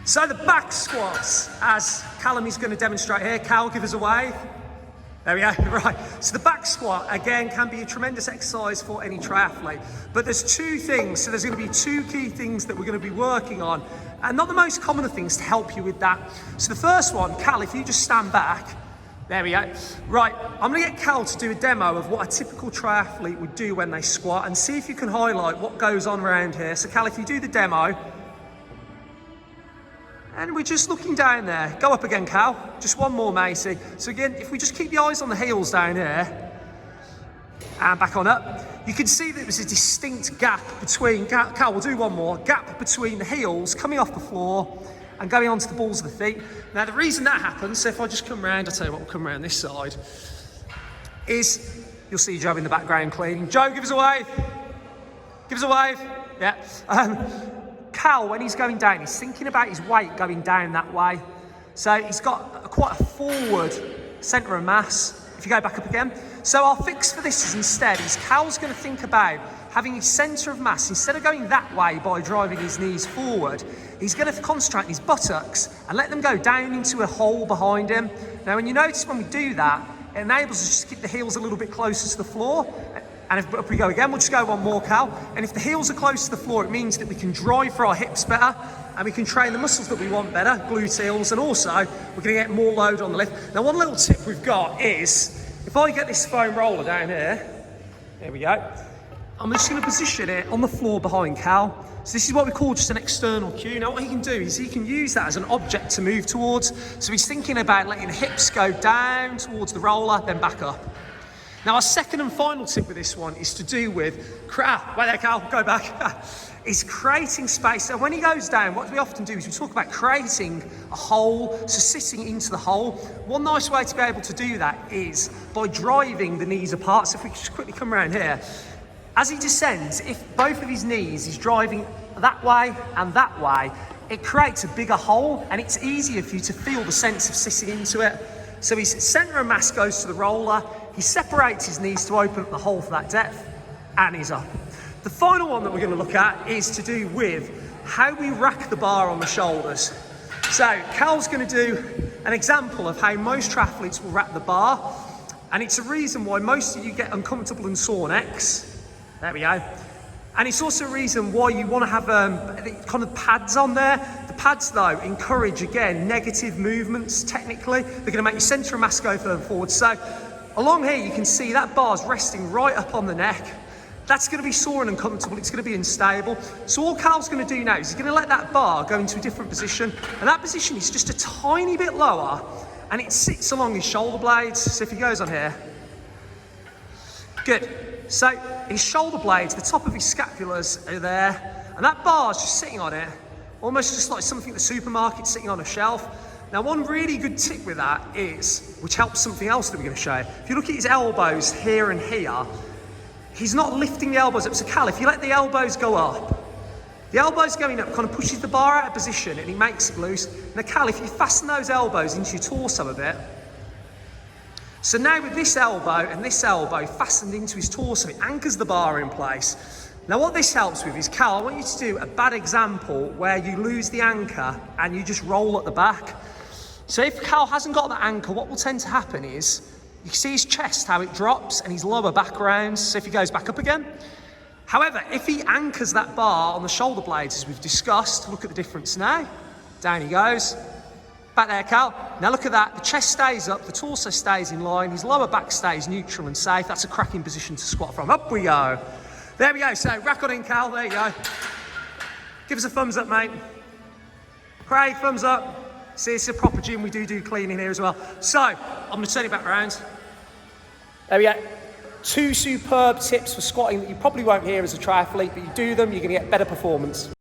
So the back squats, as Callum is going to demonstrate here. Cal, give us a wave. There we go, right. So the back squat, again, can be a tremendous exercise for any triathlete. But there's two things, so there's going to be two key things that we're going to be working on, and not the most common of things to help you with that. So the first one, Cal, if you just stand back, there we go. Right, I'm going to get Cal to do a demo of what a typical triathlete would do when they squat, and see if you can highlight what goes on around here. So Cal, if you do the demo, and we're just looking down there. Go up again, Cal. Just one more, Macy. So again, if we just keep the eyes on the heels down here, and back on up, you can see that there's a distinct gap between, Cal, we'll do one more, gap between the heels coming off the floor and going onto the balls of the feet. Now, the reason that happens, so if I just come round, I'll tell you what, we'll come around this side, is you'll see Joe in the background cleaning. Joe, give us a wave. Give us a wave. Yeah. Cal, when he's going down, he's thinking about his weight going down that way. So he's got quite a forward centre of mass. If you go back up again. So our fix for this is instead, Cal's going to think about having his centre of mass, instead of going that way by driving his knees forward, he's going to concentrate on his buttocks and let them go down into a hole behind him. Now, when you notice when we do that, it enables us to keep the heels a little bit closer to the floor. And if we go again, we'll just go one more, Cal. And if the heels are close to the floor, it means that we can drive for our hips better and we can train the muscles that we want better, gluteals, and also we're going to get more load on the lift. Now, one little tip we've got is, if I get this foam roller down here, there we go, I'm just going to position it on the floor behind Cal. So this is what we call just an external cue. Now, what he can do is he can use that as an object to move towards. So he's thinking about letting the hips go down towards the roller, then back up. Now, our second and final tip with this one is to do with, wait there, Cal, go back, is creating space. So when he goes down, what we often do is we talk about creating a hole, so sitting into the hole. One nice way to be able to do that is by driving the knees apart. So if we just quickly come around here, as he descends, if both of his knees is driving that way and that way, it creates a bigger hole and it's easier for you to feel the sense of sitting into it. So his centre of mass goes to the roller, he separates his knees to open up the hole for that depth, and he's up. The final one that we're going to look at is to do with how we rack the bar on the shoulders. So Cal's going to do an example of how most triathletes will rack the bar, and it's a reason why most of you get uncomfortable in sore necks. There we go. And it's also a reason why you want to have kind of pads on there. The pads, though, encourage, again, negative movements, technically. They're going to make your centre of mass go further forward. So along here, you can see that bar's resting right up on the neck. That's going to be sore and uncomfortable. It's going to be unstable. So all Cal's going to do now is he's going to let that bar go into a different position. And that position is just a tiny bit lower, and it sits along his shoulder blades. So if he goes on here, good. So his shoulder blades, the top of his scapulars are there, and that bar's just sitting on it, almost just like something at the supermarket sitting on a shelf. Now, one really good tip with that is, which helps something else that we're going to show you, if you look at his elbows here and here, he's not lifting the elbows up. So Cal, if you let the elbows go up, the elbows going up kind of pushes the bar out of position and it makes it loose. Now Cal, if you fasten those elbows into your torso a bit, so now with this elbow and this elbow fastened into his torso, it anchors the bar in place. Now what this helps with is, Cal, I want you to do a bad example where you lose the anchor and you just roll at the back. So if Cal hasn't got that anchor, what will tend to happen is, you can see his chest, how it drops, and his lower back rounds, so if he goes back up again. However, if he anchors that bar on the shoulder blades, as we've discussed, look at the difference now. Down he goes. Back there, Cal. Now look at that. The chest stays up, the torso stays in line, his lower back stays neutral and safe. That's a cracking position to squat from. Up we go. There we go. So rack on in, Cal. There you go. Give us a thumbs up, mate. Craig, thumbs up. See, it's a proper gym. We do cleaning here as well. So I'm going to turn it back around. There we go. Two superb tips for squatting that you probably won't hear as a triathlete, but you do them, you're going to get better performance.